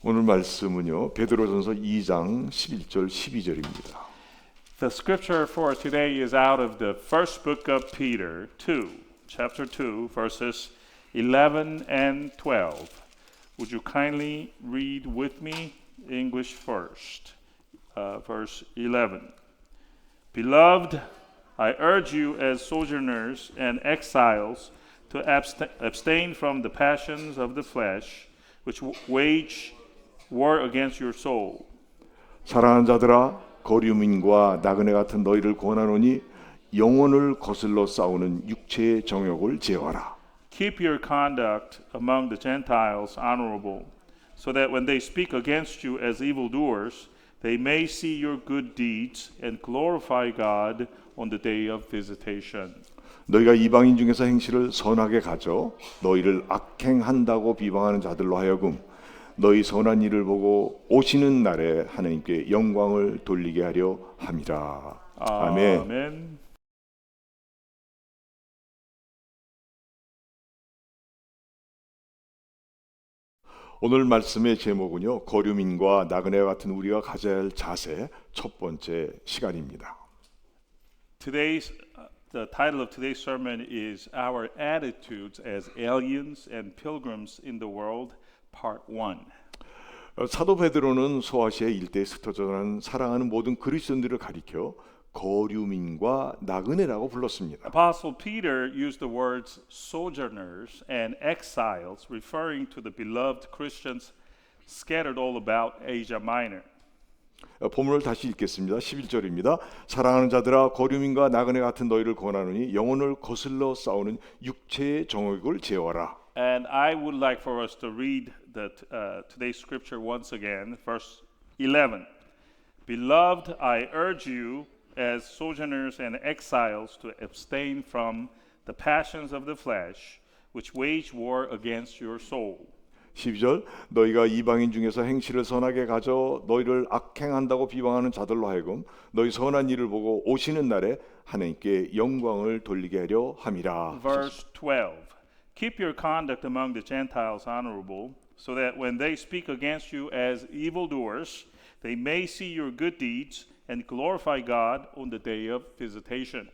오늘 말씀은요, 베드로전서 2장 11절 12절입니다. The scripture for today is out of the first book of Peter, chapter 2, verses 11 and 12. Would you kindly read with me English first? Verse 11. Beloved, I urge you as sojourners and exiles to abstain from the passions of the flesh, which wage war against your soul. 사랑하는 자들아, 거류민과 나그네 같은 너희를 권하노니 영혼을 거슬러 싸우는 육체의 정욕을 제어하라. Keep your conduct among the Gentiles honorable, so that when they speak against you as evildoers, they may see your good deeds and glorify God on the day of visitation. 너희가 이방인 중에서 행실을 선하게 가져 너희를 악행한다고 비방하는 자들로 하여금 너희 선한 일을 보고 오시는 날에 하나님께 영광을 돌리게 하려 함이라. 아멘. Amen. 오늘 말씀의 제목은요, 거류민과 나그네와 같은 우리가 가져야 할 자세 첫 번째 시간입니다. The title of today's sermon is Our Attitudes as Aliens and Pilgrims in the World, Part 1. 사도 베드로는 소아시아 일대에 흩어져 난 사랑하는 모든 그리스도인들을 가리켜 거류민과 나그네라고 불렀습니다. Apostle Peter used the words sojourners and exiles, referring to the beloved Christians scattered all about Asia Minor. 본문을 다시 읽겠습니다. 11절입니다. 사랑하는 자들아, 거류민과 나그네 같은 너희를 권하노니 영혼을 거슬러 싸우는 육체의 정욕을 제어하라. And I would like for us to read today's scripture once again, verse 11. Beloved, I urge you as sojourners and exiles to abstain from the passions of the flesh, which wage war against your soul. 12절 너희가 이방인 중에서 행실을 선하게 가져 너희를 악행한다고 비방하는 자들로 하여금 너희 선한 일을 보고 오시는 날에 하나님께 영광을 돌리게 하려 함이라. Verse 12. Keep your conduct among the Gentiles honorable, so that when they speak against you as evildoers, they may see your good deeds and glorify God on the day of visitation.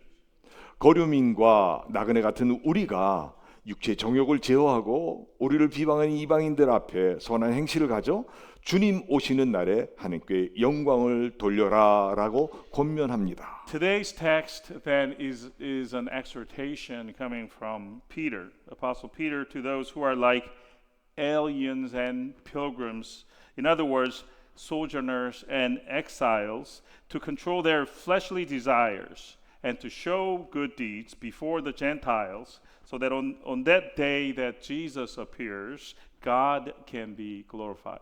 거류민과 나그네 같은 우리가 육체 정욕을 제어하고 우리를 비방하는 이방인들 앞에 선한 행실을 가져 주님 오시는 날에 하나님께 영광을 돌려라라고 권면합니다. Today's text then is an exhortation coming from Peter, Apostle Peter, to those who are like aliens and pilgrims. In other words, sojourners and exiles, to control their fleshly desires and to show good deeds before the Gentiles, so that on that day that Jesus appears, God can be glorified.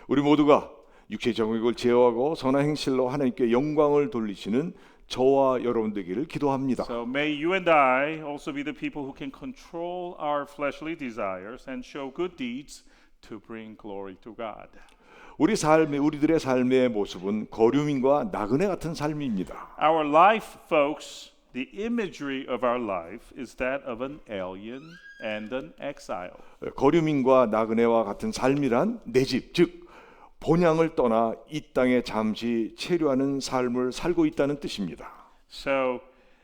우리 모두가 육체 정욕을 제어하고 선한 행실로 하나님께 영광을 돌리시는 저와 여러분 되기를 기도합니다. So may you and I also be the people who can control our fleshly desires and show good deeds to bring glory to God. 우리들의 삶의 모습은 거류민과 나그네 같은 삶입니다. Our life, folks, the imagery of our life is that of an alien and an exile. 거류민과 나그네와 같은 삶이란 내 집, 즉 본향을 떠나 이 땅에 잠시 체류하는 삶을 살고 있다는 뜻입니다. So,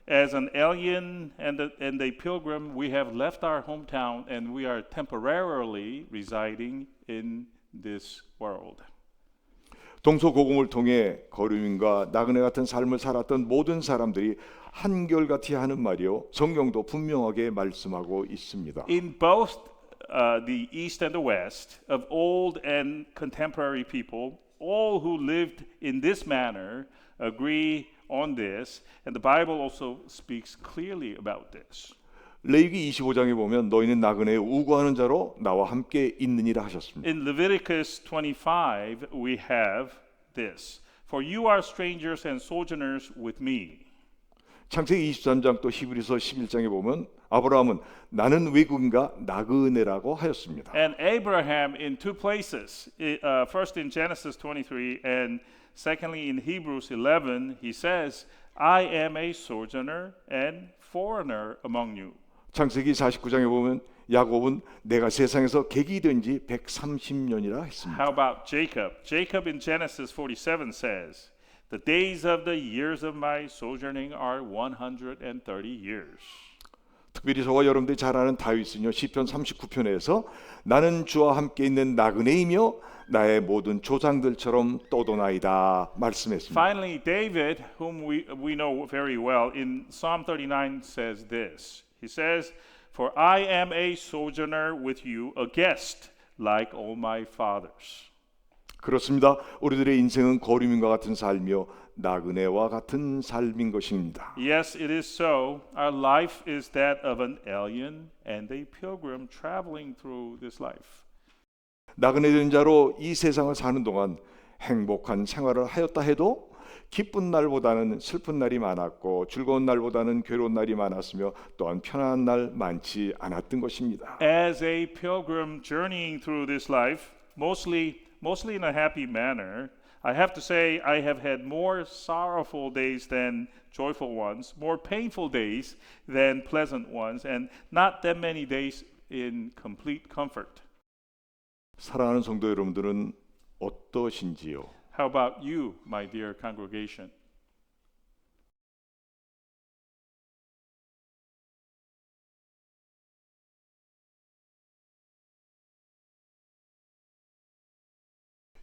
as an alien and a pilgrim, we have left our hometown and we are temporarily residing in this world. 동서고금을 통해 거류민과 나그네 같은 삶을 살았던 모든 사람들이 한결같이 하는 말이요, 성경도 분명하게 말씀하고 있습니다. In both the East and the West, of old and contemporary people, all who lived in this manner agree on this, and the Bible also speaks clearly about this. 레위기 25장에 보면 너희는 나그네에 우거하는 자로 나와 함께 있느니라 하셨습니다. In Leviticus 25, we have this. For you are strangers and sojourners with me. 창세기 23장 또 히브리서 11장에 보면 아브라함은 나는 외국인과 나그네라고 하였습니다. And Abraham in two places, first in Genesis 23 and secondly in Hebrews 11, he says, I am a sojourner and foreigner among you. 창세기 49장에 보면 야곱은 내가 세상에서 객이 된 지 130년이라 했습니다. How about Jacob? Jacob in Genesis 47 says, "The days of the years of my sojourning are 130 years." 특별히 저와 여러분들이 잘 아는 다윗은요, 시편 39편에서 나는 주와 함께 있는 나그네이며 나의 모든 조상들처럼 떠도나이다 말씀했습니다. Finally, David, whom we know very well, in Psalm 39 says this. He says, "For I am a sojourner with you, a guest like all my fathers." 그렇습니다. 우리들의 인생은 거류민과 같은 삶이요 나그네와 같은 삶인 것입니다. Yes, it is so. Our life is that of an alien and a pilgrim traveling through this life. 나그네 된 자로 이 세상을 사는 동안 행복한 생활을 하였다 해도 기쁜 날보다는 슬픈 날이 많았고 즐거운 날보다는 괴로운 날이 많았으며 또한 편안한 날 많지 않았던 것입니다. As a pilgrim journeying through this life, mostly in a happy manner, I have to say I have had more sorrowful days than joyful ones, more painful days than pleasant ones, and not that many days in complete comfort. 사랑하는 성도 여러분들은 어떠신지요? How about you, my dear congregation?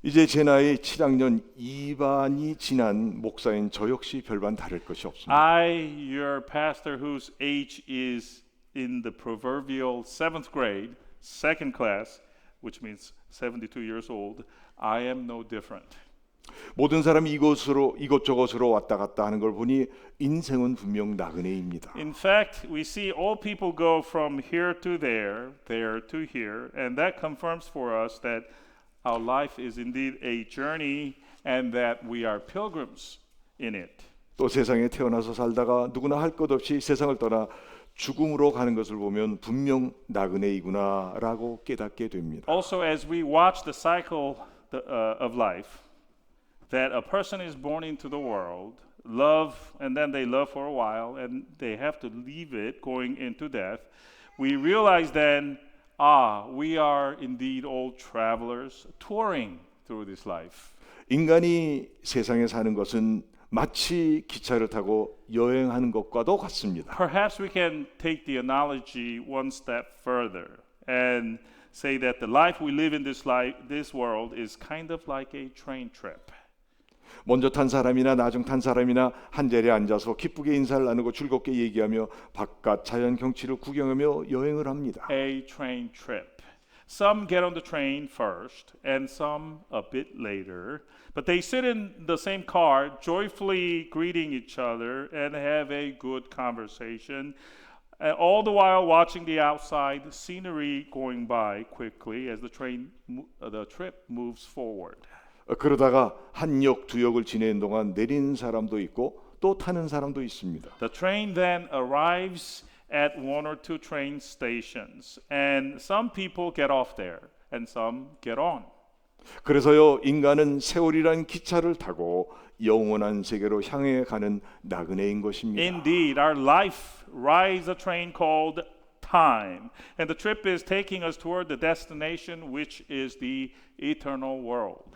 이제 제 나이 7학년 2반이 지난 목사인 저 역시 별반 다를 것이 없습니다. I, your pastor whose age is in the proverbial 7th grade, second class, which means 72 years old, I am no different. 모든 사람이 이곳저곳으로 왔다 갔다 하는 걸 보니 인생은 분명 나그네입니다. In fact, we see all people go from here to there, there to here, and that confirms for us that our life is indeed a journey and that we are pilgrims in it. 또 세상에 태어나서 살다가 누구나 할 것 없이 세상을 떠나 죽음으로 가는 것을 보면 분명 나그네이구나라고 깨닫게 됩니다. Also, as we watch the cycle of life, that a person is born into the world, love, and then they love for a while, and they have to leave it going into death, we realize then, we are indeed all travelers touring through this life. 인간이 세상에 사는 것은 마치 기차를 타고 여행하는 것과도 같습니다. Perhaps we can take the analogy one step further and say that the life we live in this world is kind of like a train trip. 먼저 탄 사람이나 나중 탄 사람이나 한 자리에 앉아서 기쁘게 인사를 나누고 즐겁게 얘기하며 바깥 자연 경치를 구경하며 여행을 합니다. A train trip. Some get on the train first and some a bit later, but they sit in the same car joyfully greeting each other and have a good conversation, all the while watching the outside scenery going by quickly as the trip moves forward. 그러다가 한 역 두 역을 지내는 동안 내리는 사람도 있고 또 타는 사람도 있습니다. The train then arrives at one or two train stations, and some people get off there, and some get on. 그래서요 인간은 세월이란 기차를 타고 영원한 세계로 향해 가는 나그네인 것입니다. Indeed, our life rides a train called time, and the trip is taking us toward the destination, which is the eternal world.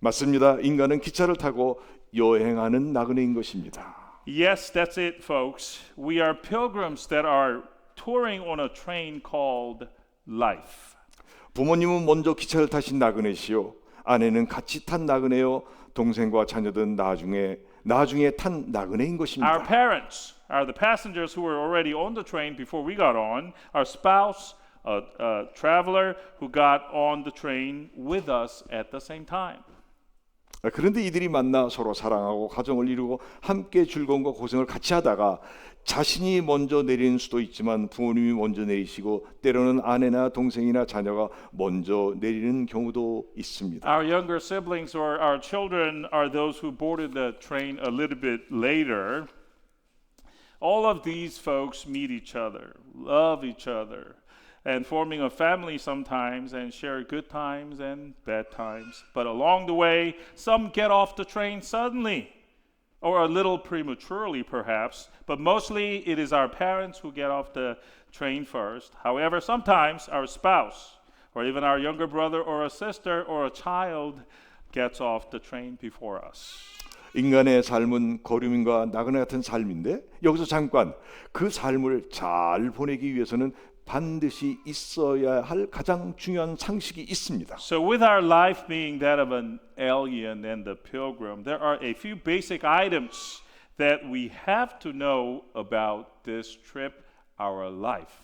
맞습니다. 인간은 기차를 타고 여행하는 나그네인 것입니다. Yes, that's it, folks. We are pilgrims that are touring on a train called life. 부모님은 먼저 기차를 타신 나그네시요. 아내는 같이 탄 나그네요. 동생과 자녀든 나중에 탄 나그네인 것입니다. Our parents are the passengers who were already on the train before we got on. Our spouse, a traveler who got on the train with us at the same time. 그런데 이들이 만나 서로 사랑하고 가정을 이루고 함께 즐거움과 고생을 같이 하다가 자신이 먼저 내리는 수도 있지만 부모님이 먼저 내리시고 때로는 아내나 동생이나 자녀가 먼저 내리는 경우도 있습니다. Our younger siblings or our children are those who boarded the train a little bit later. All of these folks meet each other, love each other, and forming a family sometimes and share good times and bad times. But along the way, some get off the train suddenly or a little prematurely perhaps, but mostly it is our parents who get off the train first. However, sometimes our spouse, or even our younger brother or a sister or a child gets off the train before us. 인간의 삶은 거류민과 나그네 같은 삶인데 여기서 잠깐 그 삶을 잘 보내기 위해서는 반드시 있어야 할 가장 중요한 상식이 있습니다. So with our life being that of an alien and the pilgrim, there are a few basic items that we have to know about this trip, our life.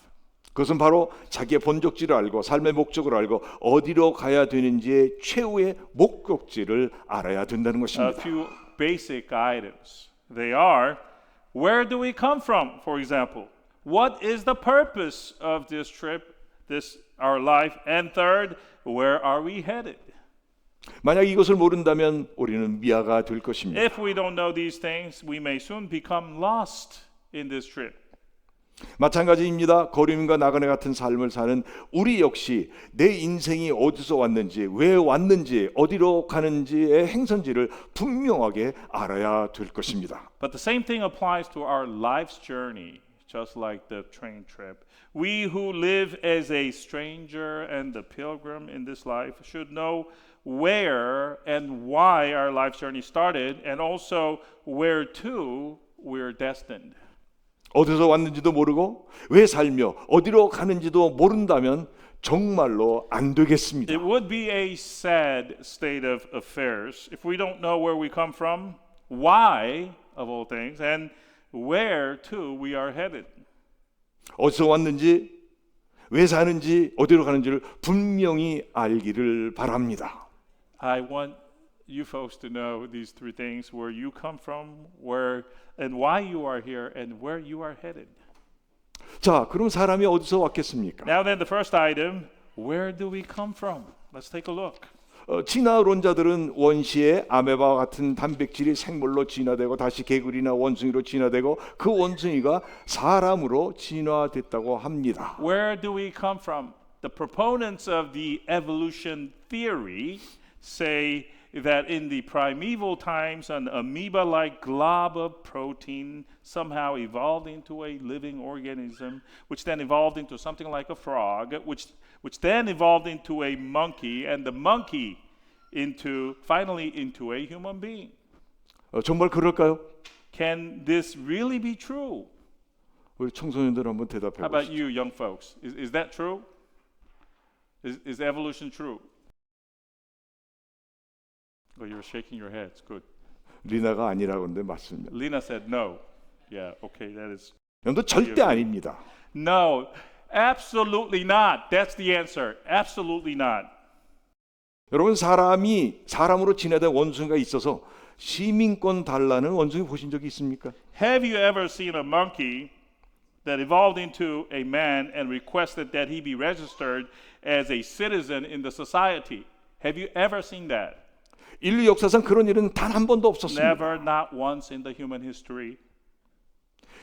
그것은 바로 자기의 본적지를 알고 삶의 목적을 알고 어디로 가야 되는지의 최후의 목적지를 알아야 된다는 A 것입니다. few basic items. They are, where do we come from, for example? What is the purpose of this trip, this our life? And third, where are we headed? 만약 이것을 모른다면 우리는 미아가 될 것입니다. If we don't know these things, we may soon become lost in this trip. 마찬가지입니다. 거류민과 나그네 같은 삶을 사는 우리 역시 내 인생이 어디서 왔는지, 왜 왔는지, 어디로 가는지의 행선지를 분명하게 알아야 될 것입니다. But the same thing applies to our life's journey, just like the train trip. We who live as a stranger and the pilgrim in this life should know where and why our life's journey started, and also where to we're destined. 어디서 왔는지도 모르고 왜 살며 어디로 가는지도 모른다면 정말로 안 되겠습니다. It would be a sad state of affairs if we don't know where we come from, why of all things, and where to we are headed. 어디서 왔는지 왜 사는지 어디로 가는지를 분명히 알기를 바랍니다. I want you folks to know these three things: where you come from, where and why you are here, and where you are headed. 자, 그럼 사람이 어디서 왔겠습니까? Now then, the first item: where do we come from? Let's take a look. 진화론자들은 원시의 아메바와 같은 단백질이 생물로 진화되고 다시 개구리나 원숭이로 진화되고 그 원숭이가 사람으로 진화됐다고 합니다. Where do we come from? The proponents of the evolution theory say that in the primeval times, an amoeba-like glob of protein somehow evolved into a living organism, which then evolved into something like a frog, which then evolved into a monkey, and the monkey finally into a human being. 정말 그럴까요? Can this really be true? 우리 청소년들 한번 How 대답해 about 보시죠. you, young folks? Is that true? Is evolution true? Oh, you're shaking your heads. Good. 리나가 아니라고 하는데 맞습니다. Lena said no. Yeah, okay, that is 여러분들 절대 아닙니다. no. Absolutely not. That's the answer. Absolutely not. 여러분 사람이 사람으로 진화된 원숭이가 있어서 시민권 달라는 원숭이 보신 적이 있습니까? Have you ever seen a monkey that evolved into a man and requested that he be registered as a citizen in the society? Have you ever seen that? 인류 역사상 그런 일은 단 한 번도 없었습니다. Never, not once in the human history.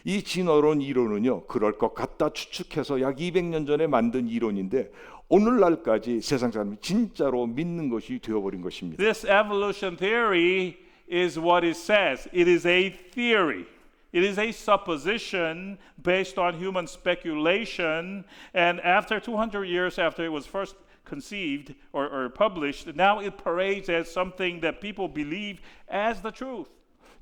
이 진화론 이론은요, 그럴 것 같다 추측해서 약 200년 전에 만든 이론인데 오늘날까지 세상 사람이 진짜로 믿는 것이 되어버린 것입니다. This evolution theory is what it says. It is a theory. It is a supposition based on human speculation. And after 200 years after it was first conceived or published, now it parades as something that people believe as the truth.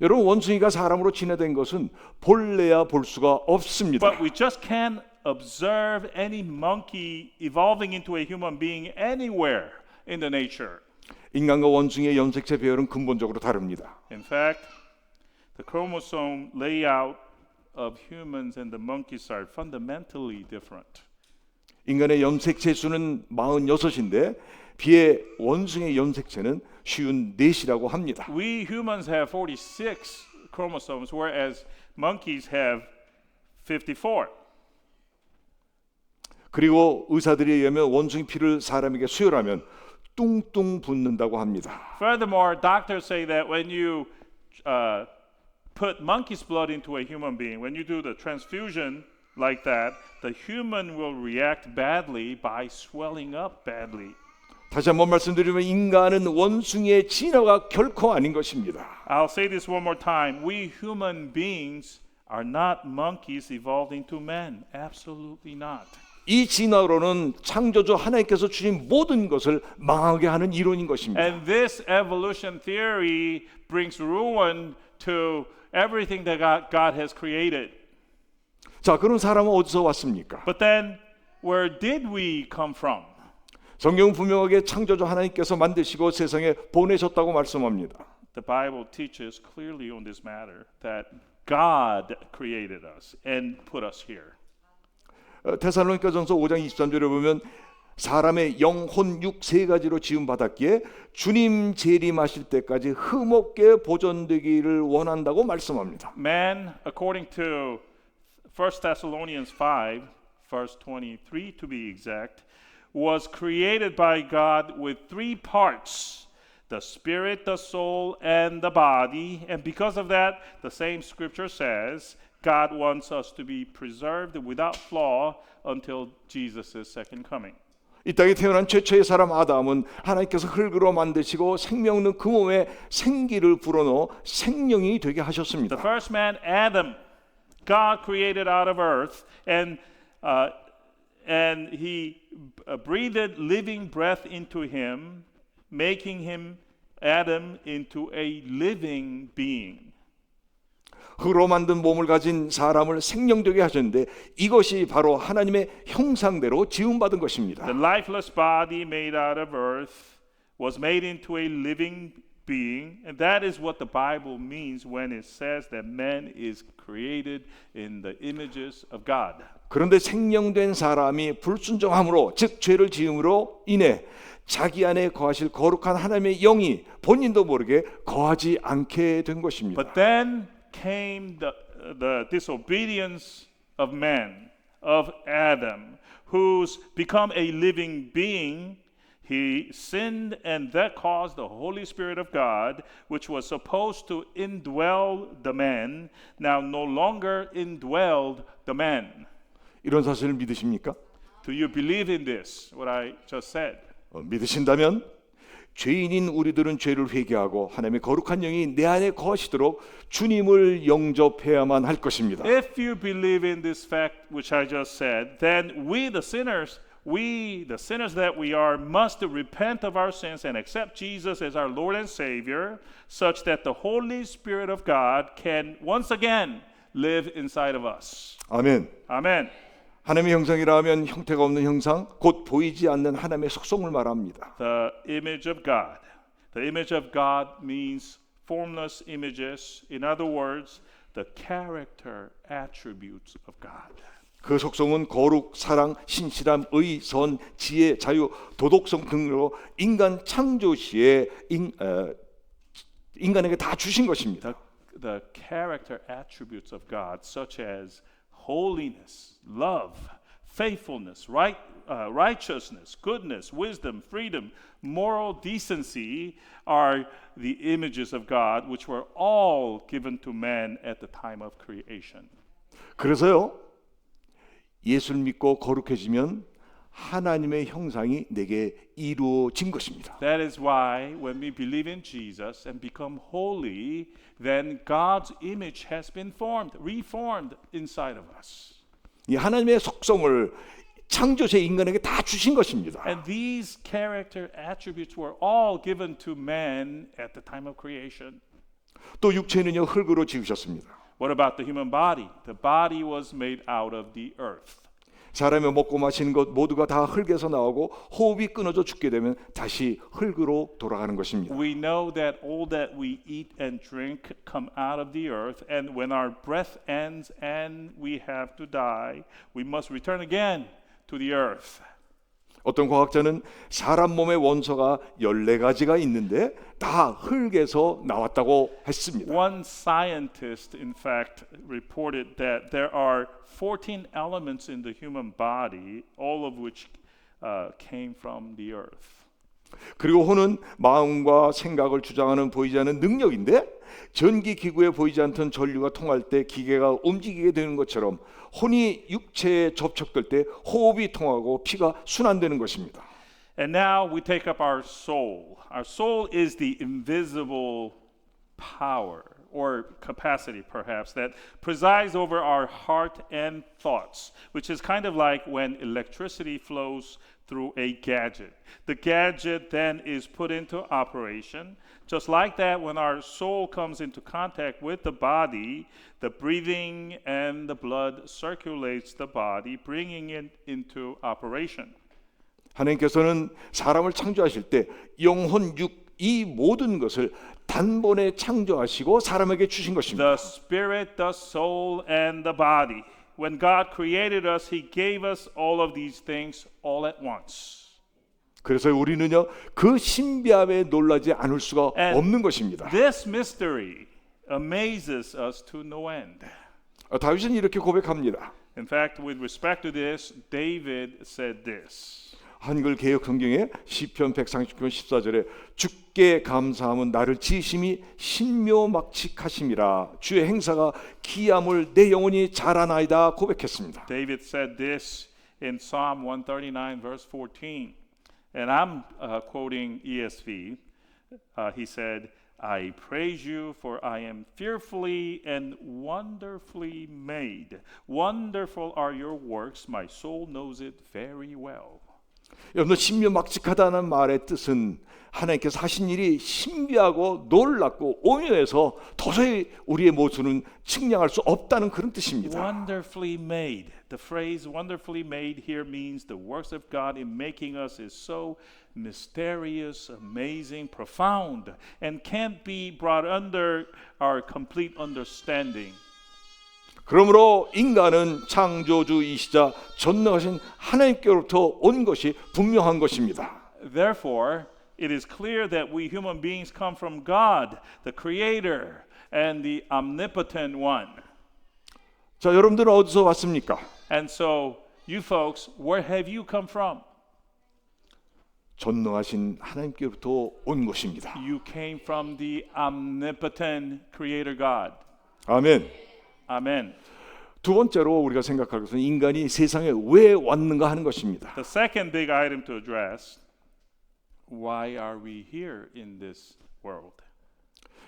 여러분 원숭이가 사람으로 진화된 것은 볼래야 볼 수가 없습니다. But we just can't observe any monkey evolving into a human being anywhere in the nature. 인간과 원숭이의 염색체 배열은 근본적으로 다릅니다. In fact, the chromosome layout of humans and the monkeys are fundamentally different. 인간의 염색체 수는 46인데 비해 원숭이의 염색체는 54이라고 합니다. We humans have 46 chromosomes, whereas monkeys have 54. 그리고 의사들에 의하면 원숭이 피를 사람에게 수혈하면 뚱뚱 붓는다고 합니다. Furthermore, doctors say that when you put monkey's blood into a human being, when you do the transfusion like that, the human will react badly by swelling up badly. 다시 한번 말씀드리면 인간은 원숭이의 진화가 결코 아닌 것입니다. I'll say this one more time. We human beings are not monkeys evolved into men. Absolutely not. 이 진화론은 창조주 하나님께서 주신 모든 것을 망하게 하는 이론인 것입니다. And this evolution theory brings ruin to everything that God has created. 자, 그럼 사람은 어디서 왔습니까? But then, where did we come from? 성경은 분명하게 창조주 하나님께서 만드시고 세상에 보내셨다고 말씀합니다. The Bible teaches clearly on this matter that God created us and put us here. 데살로니가전서 5장 23절에 보면 사람의 영, 혼, 육 세 가지로 지음 받았기에 주님 재림하실 때까지 흠없게 보존되기를 원한다고 말씀합니다. Man, according to 1 Thessalonians 5, verse 23 to be exact, was created by God with three parts: the spirit, the soul, and the body. And because of that, the same scripture says God wants us to be preserved without flaw until Jesus' second coming. 이 땅에 태어난 최초의 사람 아담은 하나님께서 흙으로 만드시고 생명 있는 그 몸에 생기를 불어넣어 생명이 되게 The 하셨습니다. first man, Adam, God created out of earth, and He breathed living breath into him, making him Adam into a living being. 흙으로 만든 몸을 가진 사람을 생명되게 하셨는데 이것이 바로 하나님의 형상대로 지음받은 것입니다. The lifeless body made out of earth was made into a living being, and that is what the Bible means when it says that man is created in the images of God. 그런데 생명된 사람이 불순종함으로 즉 죄를 지음으로 인해 자기 안에 거하실 거룩한 하나님의 영이 본인도 모르게 거하지 않게 된 것입니다. But then came the disobedience of man, of Adam, who's become a living being. He sinned, and that caused the Holy Spirit of God, which was supposed to indwell the man, now no longer indwelled the man. 이런 사실을 믿으십니까? Do you believe in this, what I just said? 믿으신다면 죄인인 우리들은 죄를 회개하고 하나님의 거룩한 영이 내 안에 거하시도록 주님을 영접해야만 할 것입니다. If you believe in this fact which I just said, then we the sinners that we are, must repent of our sins and accept Jesus as our Lord and Savior, such that the Holy Spirit of God can once again live inside of us. 아멘. Amen. 하나님의 형상이라 하면 형태가 없는 형상, 곧 보이지 않는 하나님의 속성을 말합니다. The image of God. The image of God means formless images. In other words, the character attributes of God. 그 속성은 거룩, 사랑, 신실함, 의, 선, 지혜, 자유, 도덕성 등으로 인간 창조 시에 인간에게 다 주신 것입니다. The character attributes of God, such as holiness, love, faithfulness, righteousness, goodness, wisdom, freedom, moral decency, are the images of God, which were all given to man at the time of creation. 그래서요, 예수를 믿고 거룩해지면 하나님의 형상이 내게 이루어진 것입니다. That is why when we believe in Jesus and become holy, then God's image has been reformed inside of us. 이 하나님의 속성을 창조세 인간에게 다 주신 것입니다. And these character attributes were all given to man at the time of creation. 또 육체는요 흙으로 지으셨습니다. What about the human body? The body was made out of the earth. 사람이 먹고 마시는 것 모두가 다 흙에서 나오고 호흡이 끊어져 죽게 되면 다시 흙으로 돌아가는 것입니다. We know that all that we eat and drink come out of the earth, and when our breath ends and we have to die, we must return again to the earth. 어떤 과학자는 사람 몸의 원소가 14가지가 있는데 다 흙에서 나왔다고 했습니다. One scientist, in fact, reported that there are 14 elements in the human body, all of which came from the earth. 그리고 혼은 마음과 생각을 주장하는 보이지 않는 능력인데 전기 기구에 보이지 않던 전류가 통할 때 기계가 움직이게 되는 것처럼 혼이 육체에 접촉될 때 호흡이 통하고 피가 순환되는 것입니다. And now we take up our soul. Our soul is the invisible power or capacity, perhaps, that presides over our heart and thoughts, which is kind of like when electricity flows through a gadget. The gadget then is put into operation. Just like that, when our soul comes into contact with the body, the breathing and the blood circulates the body, bringing it into operation. 하나님께서는 사람을 창조하실 때 영혼, 육, 이 모든 것을 단번에 창조하시고 사람에게 주신 것입니다. The spirit, the soul, and the body. When God created us, He gave us all of these things all at once. 그래서 우리는요 그 신비함에 놀라지 않을 수가 And 없는 것입니다. This mystery amazes us to no end. 다윗은 이렇게 고백합니다. In fact, with respect to this, David said this. 한글 개역 성경에 시편 139편 14절에 주께 감사함은 나를 지으심이 신묘막측하심이라 주의 행사가 기함을 내 영혼이 자라나이다 고백했습니다. David said this in Psalm 139 verse 14. And I'm quoting ESV. He said, I praise you for I am fearfully and wonderfully made. Wonderful are your works. My soul knows it very well. 여러분 신묘막측하다는 말의 뜻은 하나님께서 하신 일이 신비하고 놀랍고 오묘해서 도저히 우리의 모습은 측량할 수 없다는 그런 뜻입니다. Wonderfully made. The phrase wonderfully made here means the works of God in making us is so mysterious, amazing, profound, and can't be brought under our complete understanding. 그러므로 인간은 창조주이시자 전능하신 하나님께로부터 온 것이 분명한 것입니다. Therefore, it is clear that we human beings come from God, the Creator, and the Omnipotent One. 자, 여러분들은 어디서 왔습니까? And so, you folks, where have you come from? 전능하신 하나님께로부터 온 것입니다. You came from the omnipotent Creator God. 아멘. Amen. 두 번째로 우리가 생각할 것은 인간이 세상에 왜 왔는가 하는 것입니다. The second big item to address, why are we here in this world?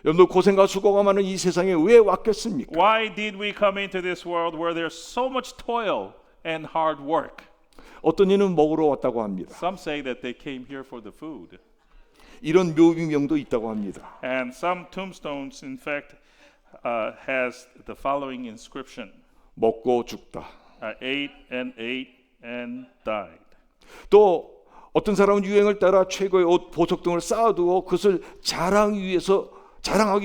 여러분들 고생과 수고가 많은 이 세상에 왜 왔겠습니까? Why did we come into this world where there's so much toil and hard work? 어떤 이는 먹으러 왔다고 합니다. Some say that they came here for the food. 이런 묘비명도 있다고 합니다. And some tombstones, in fact, has the following inscription. 먹고 죽다. Ate and died. 또 어떤 사람은 유행을 따라 최고의 옷, 보석 등을 쌓아두고 그것을 자랑하기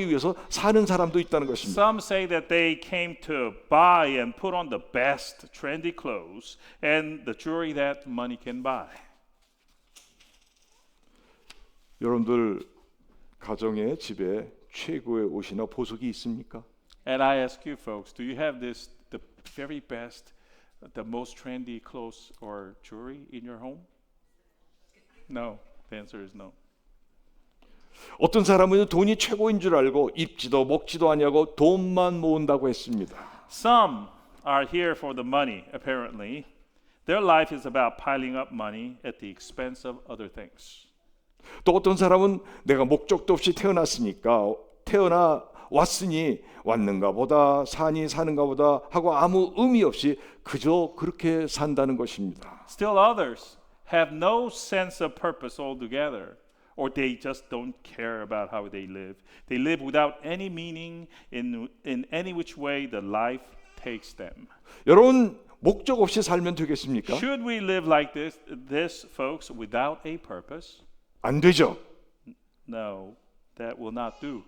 위해서 사는 사람도 있다는 것입니다. Some say that they came to buy and put on the best trendy clothes and the jewelry that money can buy. 여러분들 가정에 집에 최고의 옷이나 보석이 있습니까? And I ask you folks, do you have the very best, the most trendy clothes or jewelry in your home? No. The answer is no. 어떤 사람은 돈이 최고인 줄 알고 입지도 먹지도 아니하고 돈만 모은다고 했습니다. Some are here for the money, apparently. Their life is about piling up money at the expense of other things. 또 어떤 사람은 내가 목적도 없이 태어나 왔으니 왔는가 보다 사니 사는가 보다 하고 아무 의미 없이 그저 그렇게 산다는 것입니다. Still others have no sense of purpose altogether, or they just don't care about how they live. They live without any meaning in any which way the life takes them. 여러분 목적 없이 살면 되겠습니까? Should we live like this folks, without a purpose? 안 되죠. No, that will not do.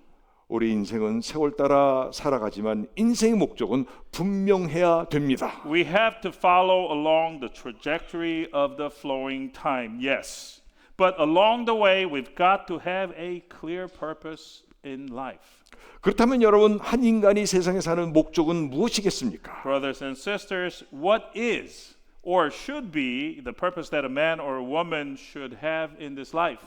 우리 인생은 세월 따라 살아가지만 인생의 목적은 분명해야 됩니다. We have to follow along the trajectory of the flowing time, yes. But along the way, we've got to have a clear purpose in life. 그렇다면 여러분 한 인간이 세상에 사는 목적은 무엇이겠습니까? Brothers and sisters, what is or should be the purpose that a man or a woman should have in this life?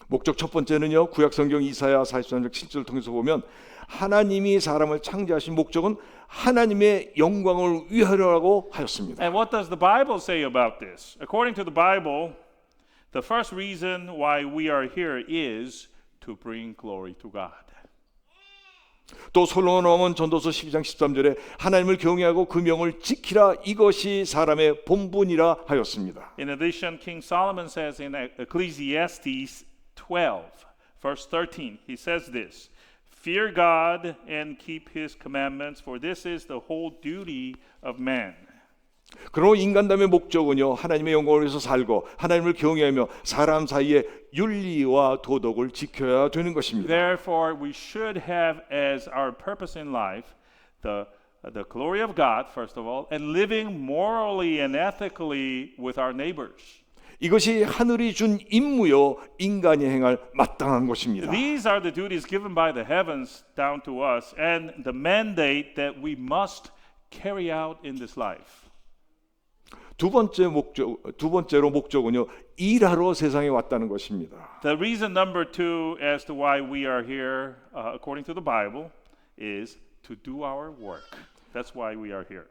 목적 첫 번째는요, 구약성경 이사야 43장 7절을 통해서 보면 하나님이 사람을 창조하신 목적은 하나님의 영광을 위하려고 하였습니다. And what does the Bible say about this? According to the Bible, the first reason why we are here is to bring glory to God. 또 솔로몬 왕은 전도서 12장 13절에 하나님을 경외하고 그 명을 지키라, 이것이 사람의 본분이라 하였습니다. In addition, King Solomon says in Ecclesiastes 12, verse 13, he says this, Fear God and keep his commandments, for this is the whole duty of man. 그러므로 인간담의 목적은요, 하나님의 영광을 위해서 살고 하나님을 경외하며 사람 사이에 윤리와 도덕을 지켜야 되는 것입니다. Therefore, we should have as our purpose in life the glory of God, first of all, and living morally and ethically with our neighbors. 이것이 하늘이 준 임무요, 인간이 행할 마땅한 것입니다. These are the duties given by the heavens down to us and the mandate that we must carry out in this life. 두 번째로 목적은요, 일하러 세상에 왔다는 것입니다. The reason number two as to why we are here, according to the Bible, is to do our work. That's why we are here.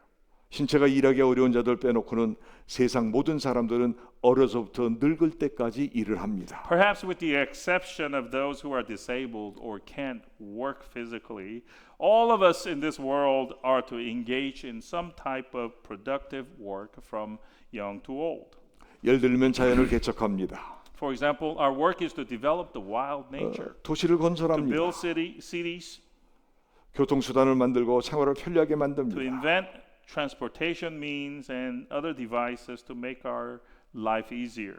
신체가 일하기 어려운 자들 빼놓고는 세상 모든 사람들은 어려서부터 늙을 때까지 일을 합니다. Perhaps with the exception of those who are disabled or can't work physically, all of us in this world are to engage in some type of productive work from young to old. 예를 들면 자연을 개척합니다. For example, our work is to develop the wild nature, 도시를 to 건설합니다. build cities, 교통수단을 만들고 생활을 편리하게 to 만듭니다. invent transportation means and other devices to make our life easier.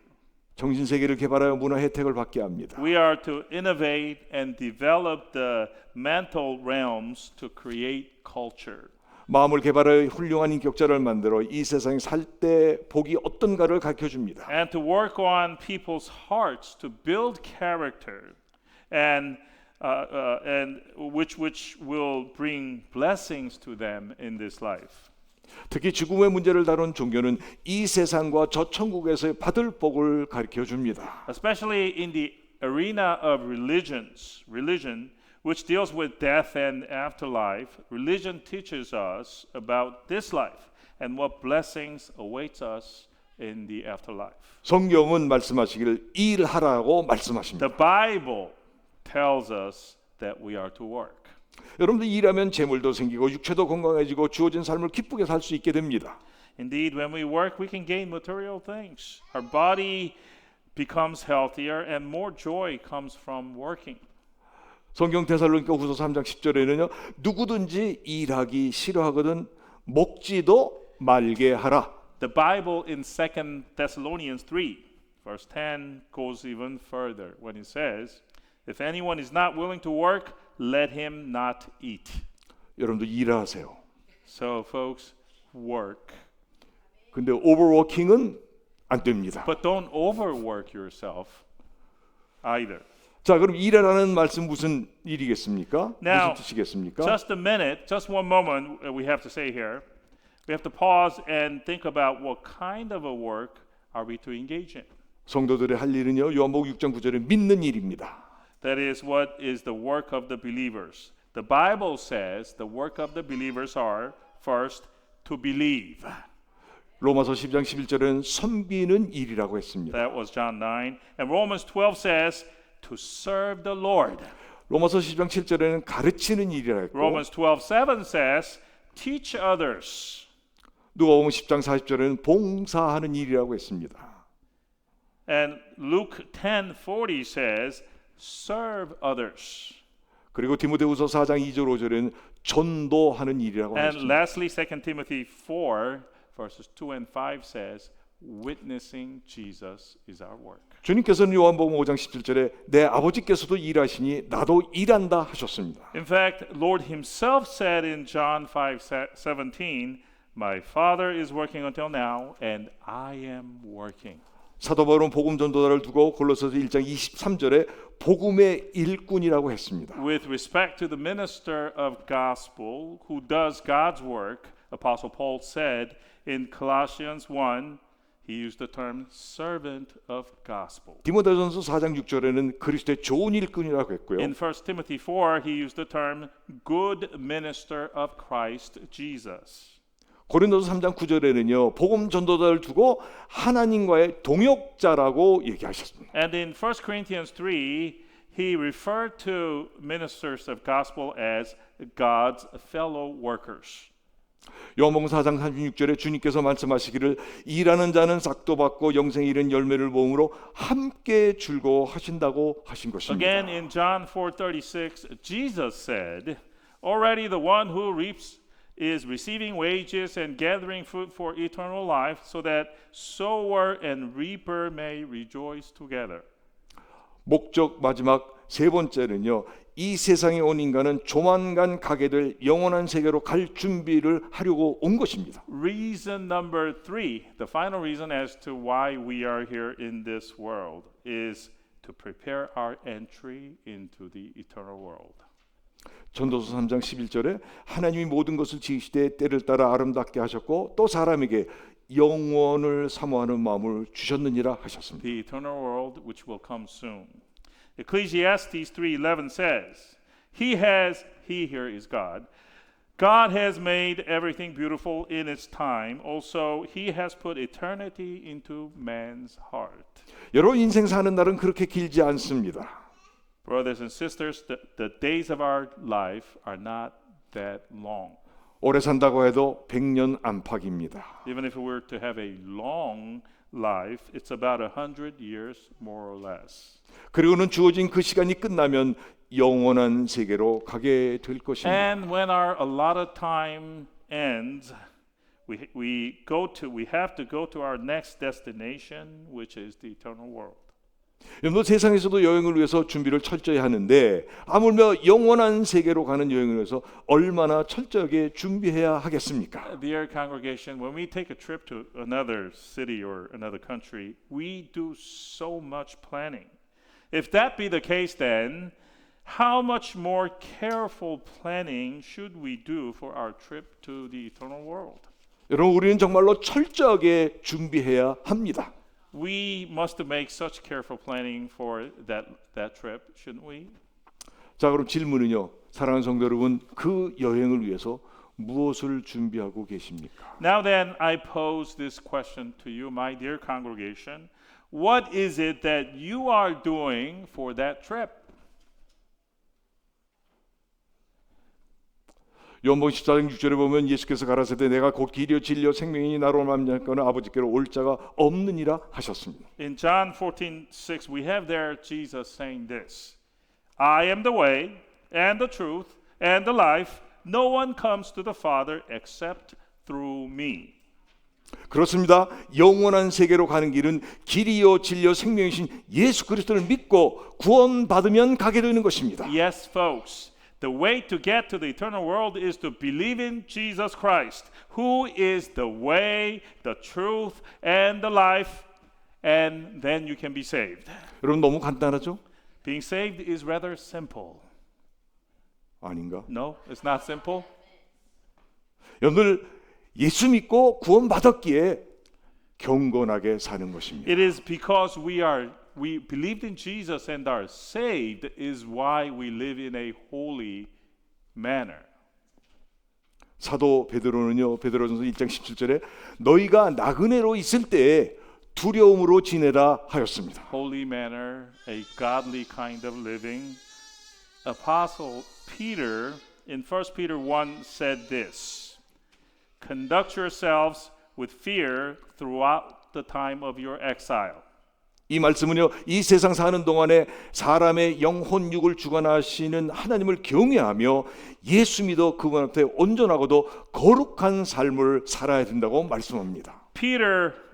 정신세계를 개발하여 문화 혜택을 받게 합니다. We are to innovate and develop the mental realms to create culture. 마음을 개발하여 훌륭한 인격자를 만들어 이 세상에 살 때 복이 어떤가를 가르쳐줍니다. And to work on people's hearts to build character and which will bring blessings to them in this life. 특히 죽음의 문제를 다룬 종교는 이 세상과 저 천국에서 받을 복을 가르쳐 줍니다. Especially in the arena of religion, which deals with death and afterlife, religion teaches us about this life and what blessings awaits us in the afterlife. 성경은 말씀하시기를 일하라고 말씀하십니다. The Bible tells us that we are to work. 여러분들 일하면 재물도 생기고 육체도 건강해지고 주어진 삶을 기쁘게 살 수 있게 됩니다. Indeed, when we work, we can gain material things. Our body becomes healthier and more joy comes from working. 성경 데살로니가후서 3장 10절에는요, 누구든지 일하기 싫어하거든 먹지도 말게 하라. The Bible in 2 Thessalonians 3, verse 10 goes even further when it says, If anyone is not willing to work, let him not eat. 여러분들 일하세요. So folks, work. 근데 오버워킹은 안 됩니다. But don't overwork yourself either. 자, 그럼 일하라는 말씀 무슨 일이겠습니까? Now, 무슨 뜻이겠습니까? just a minute, just one moment we have to say here. We have to pause and think about what kind of a work are we to engage in. 성도들의 할 일은요, 요한복음 6장 9절에 믿는 일입니다. That is what is the work of the believers. The Bible says the work of the believers are first to believe. 로마서 10장 11절에는 섬기는 일이라고 했습니다. That was John 9. And Romans 12 says to serve the Lord. 로마서 10장 7절에는 가르치는 일이라 했고 Romans 12:7 says teach others. 누가복음 10장 40절에는 봉사하는 일이라고 했습니다. And Luke 10:40 says serve others. 그리고 디모데후서 4장 2절 5절에는 전도하는 일이라고 And 했습니다. lastly 2 Timothy 4 verses 2 and 5 says witnessing Jesus is our work. 주님께서는 요한복음 5장 17절에 내 아버지께서도 일하시니 나도 일한다 하셨습니다. In fact, Lord himself said in John 5:17, My Father is working until now and I am working. 사도 바울은 복음 전도자를 두고 골로새서 1장 23절에 복음의 일꾼이라고 했습니다. With respect to the minister of gospel who does God's work, Apostle Paul said in Colossians 1, He used the term servant of gospel. 디모데전서 4장 6절에는 그리스도의 좋은 일꾼이라고 했고요. In 1 Timothy 4, he used the term good minister of Christ Jesus. 고린도서 3장 9절에는요. 복음 전도자를 두고 하나님과의 동역자라고 얘기하셨습니다. And in 1 Corinthians 3, he referred to ministers of gospel as God's fellow workers. 요한복음 4장 36절에 주님께서 말씀하시기를 일하는 자는 싹도 받고 영생에 이른 열매를 모음으로 함께 즐거워하신다고 하신 것입니다. Again in John 4:36, Jesus said, already the one who reaps is receiving wages and gathering fruit for eternal life, so that sower and reaper may rejoice together. 목적 마지막 세 번째는요. 이 세상에 온 인간은 조만간 가게 될 영원한 세계로 갈 준비를 하려고 온 것입니다. Reason number 3, the final reason as to why we are here in this world is to prepare our entry into the eternal world. 전도서 3장 11절에 하나님이 모든 것을 지으시되 때를 따라 아름답게 하셨고 또 사람에게 영원을 사모하는 마음을 주셨느니라 하셨습니다. The eternal world which will come soon. Ecclesiastes 3:11 says, he here is God. God has made everything beautiful in its time. Also, he has put eternity into man's heart. 여러분 인생 사는 날은 그렇게 길지 않습니다. Brothers and sisters, the days of our life are not that long. 오래 산다고 해도 100년 안팎입니다. Even if we were to have a long life, it's about 100 years more or less. 그리고는 주어진 그 시간이 끝나면 영원한 세계로 가게 될 것입니다. And when our allotted time ends, we have to go to our next destination, which is the eternal world. 여러분 세상에서도 여행을 위해서 준비를 철저히 하는데 하물며 영원한 세계로 가는 여행을 위해서 얼마나 철저하게 준비해야 하겠습니까? Dear congregation, when we take a trip to another city or another country, we do so much planning. If that be the case, then how much more careful planning should we do for our trip to the eternal world? 여러분 우리는 정말로 철저하게 준비해야 합니다. We must make such careful planning for that trip, shouldn't we? 자, 그럼 질문은요. 사랑하는 성도 여러분, 그 여행을 위해서 무엇을 준비하고 계십니까? Now then, I pose this question to you, my dear congregation. What is it that you are doing for that trip? 요한복음 14장 6절에 보면 예수께서 가라사대 내가 곧 길이요 진리요 생명이니 나로 말미암거는 아버지께로 올 자가 없느니라 하셨습니다. In John 14:6, we have there Jesus saying this: I am the way and the truth and the life. No one comes to the Father except through me. 그렇습니다. 영원한 세계로 가는 길은 길이요 진리요 생명이신 예수 그리스도를 믿고 구원받으면 가게 되는 것입니다. Yes, folks. The way to get to the eternal world is to believe in Jesus Christ, who is the way, the truth, and the life, and then you can be saved. 여러분 너무 간단하죠? Being saved is rather simple. 아닌가? No, it's not simple. 여러분들 예수 믿고 구원받았기에 경건하게 사는 것입니다. It is because we believed in Jesus and are saved is why we live in a holy manner. 사도 베드로는요. 베드로전서 1장 17절에 너희가 나그네로 있을 때에 두려움으로 지내라 하였습니다. Holy manner, a godly kind of living. Apostle Peter in 1 Peter 1 said this: Conduct yourselves with fear throughout the time of your exile. 이 말씀은요. 이 세상 사는 동안에 사람의 영혼 육을 주관하시는 하나님을 경외하며 예수 믿어 그분 앞에 온전하고도 거룩한 삶을 살아야 된다고 말씀합니다.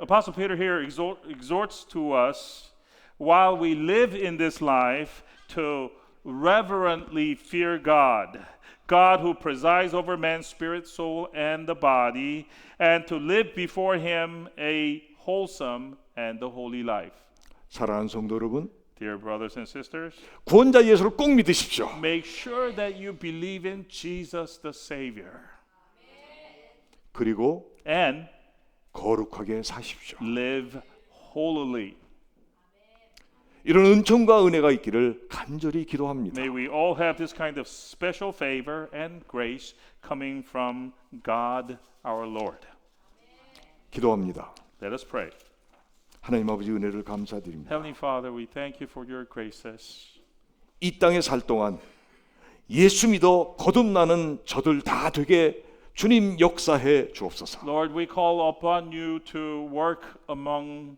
Apostle Peter here exhorts to us while we live in this life to reverently fear God. God who presides over man's spirit, soul, and the body, and to live before him a wholesome and the holy life. 사랑하는 성도 여러분, Dear brothers and sisters, 구원자 예수를 꼭 믿으십시오. make sure that you believe in Jesus the Savior. 그리고 And 거룩하게 사십시오. Live holily. 이런 은총과 은혜가 있기를 간절히 기도합니다. May we all have this kind of special favor and grace coming from God our Lord. 기도합니다. Let us pray. 하나님 아버지 은혜를 감사드립니다. Heavenly Father, we thank you for your graces. 이 땅에 살 동안 예수 믿어 거듭나는 저들 다 되게 주님 역사해 주옵소서. Lord, we call upon you to work among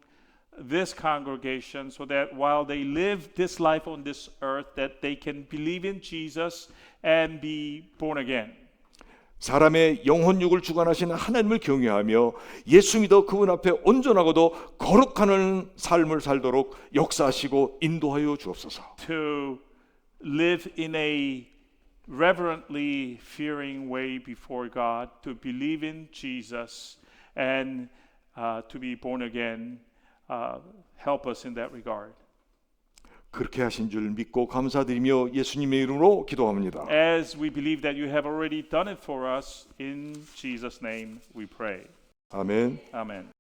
this congregation so that while they live this life on this earth, that they can believe in Jesus and be born again. 사람의 영혼육을 주관하시는 하나님을 경외하며 예수 믿어 그분 앞에 온전하고도 거룩한 삶을 살도록 역사하시고 인도하여 주옵소서. To live in a reverently fearing way before God, to believe in Jesus and to be born again. Help us in that regard. 그렇게 하신 줄 믿고 감사드리며 예수님의 이름으로 기도합니다. As we believe that you have already done it for us, in Jesus' name we pray. 아멘. Amen.